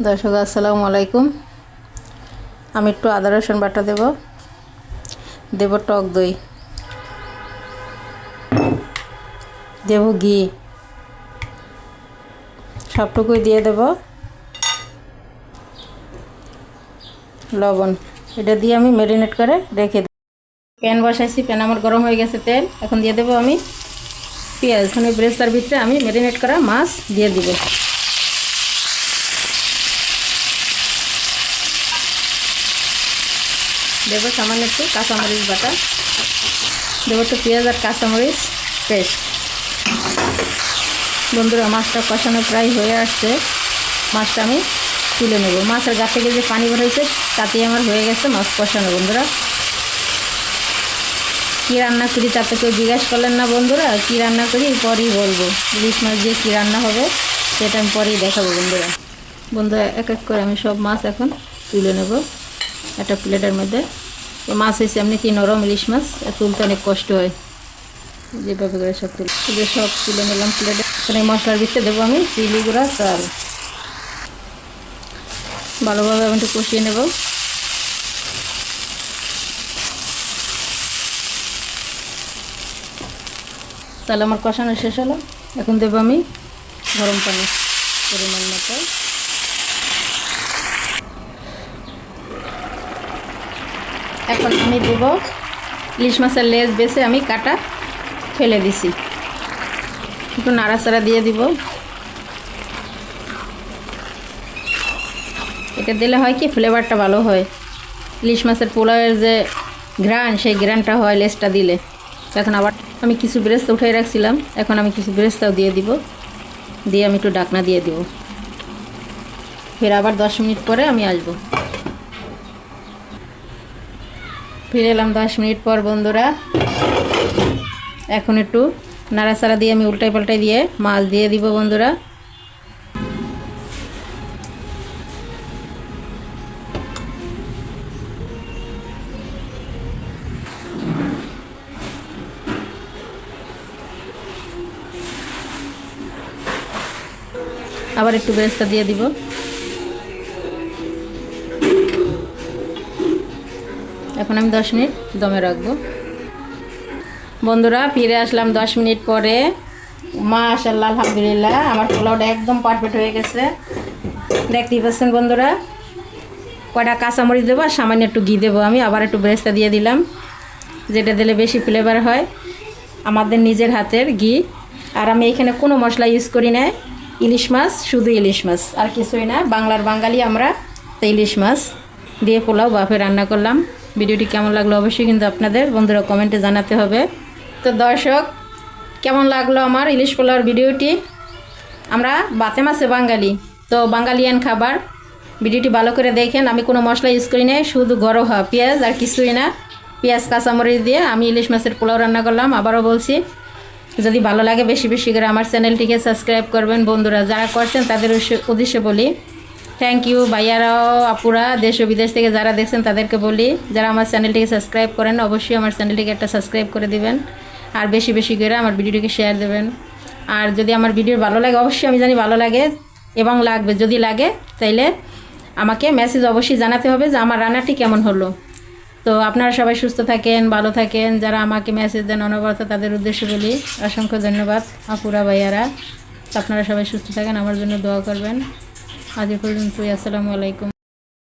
দর্শক আসসালামু আলাইকুম। আমি একটু আদা রসুন বাটা দেব টক দই, দেব ঘি, সবটুকুই দিয়ে দেব লবণ। এটা দিয়ে আমি ম্যারিনেট করে রেখে দেব। প্যান বসাইছি, প্যান আমার গরম হয়ে গেছে তেল। এখন দিয়ে দেব আমি পেঁয়াজ। এখন এই ব্রেস্তার ভিতরে আমি ম্যারিনেট করা মাছ দিয়ে দিব। দেব সামান্য একটু কাঁচামরিচ বাটা, দেব একটু পেঁয়াজ আর কাঁচামরিচ পেস্ট। বন্ধুরা, মাছটা কষানো প্রায় হয়ে আসছে। মাছটা আমি তুলে নেব। মাছের গা থেকে যে পানি বের হয়েছে তাতেই আমার হয়ে গেছে মাছ কষানো। বন্ধুরা, কী রান্না করি তাতে কেউ জিজ্ঞাসা করলেন না বন্ধুরা? কী রান্না করি পরেই বলবো। ইলিশ মাছ দিয়ে কী রান্না হবে সেটা আমি পরেই দেখাবো। বন্ধুরা এক এক করে আমি সব মাছ এখন তুলে নেব একটা প্লেটের মধ্যে। মাছ হয়েছে এমনি কি নরম ইলিশ মাছ, তুলতে অনেক কষ্ট হয়। যেভাবে করে সব তুলে নিলাম প্লেটে। এখানে মশলার ভিতরে দেবো আমি চিলি গুঁড়া, চাল। ভালোভাবে আমি একটু কষিয়ে নেব। তাহলে আমার কষানো শেষ হলো। এখন দেবো আমি গরম পানি পরিমাণ মতো। এখন আমি দেব ইলিশ মাছের লেজ বেছে আমি কাটা ফেলে দিছি। একটু নাড়াচাড়া দিয়ে দিব। এটা দিলে হয় কি ফ্লেভারটা ভালো হয়। ইলিশ মাছের পোলাওয়ের যে ঘ্রাণ, সেই ঘ্রাণটা হয় লেজটা দিলে। এখন আবার আমি কিছু বেরেস্তা উঠাই রাখছিলাম, এখন আমি কিছু বেরেস্তাও দিয়ে দিব। দিয়ে আমি একটু ঢাকনা দিয়ে দিব। ফের আবার 10 মিনিট পরে আমি আসবো। ফিরে এলাম 10 মিনিট পর বন্ধুরা। এখন একটু নাড়াচাড়া দিয়ে আমি উল্টাই পাল্টাই দিয়ে মাছ দিয়ে দিব বন্ধুরা। আবার একটু বেরেস্তা দিয়ে দিব। এখন আমি 10 মিনিট দমে রাখবো। বন্ধুরা ফিরে আসলাম 10 মিনিট পরে। মাশাআল্লাহ, আলহামদুলিল্লাহ, আমার পোলাওটা একদম পারফেক্ট হয়ে গেছে। দেখতেই পাচ্ছেন বন্ধুরা। কয়টা কাঁচামরিচ দেবো আর সামান্য একটু ঘি দেবো। আমি আবার একটু বেরেস্তা দিয়ে দিলাম, যেটা দিলে বেশি ফ্লেভার হয়। আমাদের নিজের হাতের ঘি। আর আমি এখানে কোনো মশলা ইউজ করি না। ইলিশ মাছ, শুধু ইলিশ মাছ, আর কিছুই না। বাংলার বাঙালি আমরা, তো ইলিশ মাছ দিয়ে পোলাও বাফে রান্না করলাম। ভিডিওটি কেমন লাগলো অবশ্যই কিন্তু আপনাদের বন্ধুরা কমেন্টে জানাতে হবে। তো দর্শক, কেমন লাগলো আমার ইলিশ পোলাওর ভিডিওটি? আমরা বাতে মাছে বাঙালি, তো বাঙালিয়ান খাবার। ভিডিওটি ভালো করে দেখেন। আমি কোনো মশলা ইউজ করি নাই, শুধু গরম পেঁয়াজ আর কিছুই না। পেঁয়াজ কাঁচামরিচ দিয়ে আমি ইলিশ মাছের পোলাও রান্না করলাম। আবারও বলছি, যদি ভালো লাগে বেশি বেশি করে আমার চ্যানেলটিকে সাবস্ক্রাইব করবেন। বন্ধুরা যারা করছেন তাদের উদ্দেশ্যে বলি থ্যাংক ইউ। ভাইয়ারাও আপুরা দেশ ও বিদেশ থেকে যারা দেখছেন তাদেরকে বলি, যারা আমার চ্যানেলটিকে সাবস্ক্রাইব করেন অবশ্যই আমার চ্যানেলটিকে একটা সাবস্ক্রাইব করে দিবেন। আর বেশি বেশি করে আমার ভিডিওটিকে শেয়ার দেবেন। আর যদি আমার ভিডিও ভালো লাগে, অবশ্যই আমি জানি ভালো লাগে এবং লাগবে, যদি লাগে তাইলে আমাকে মেসেজ অবশ্যই জানাতে হবে যে আমার রান্নাটি কেমন হলো। তো আপনারা সবাই সুস্থ থাকেন, ভালো থাকেন। যারা আমাকে মেসেজ দেন অনবরত, তাদের উদ্দেশ্যে বলি অসংখ্য ধন্যবাদ আপুরা ভাইয়ারা। আপনারা সবাই সুস্থ থাকেন, আমার জন্য দোয়া করবেন। আজ এ পর্যন্তই। আসসালামু আলাইকুম।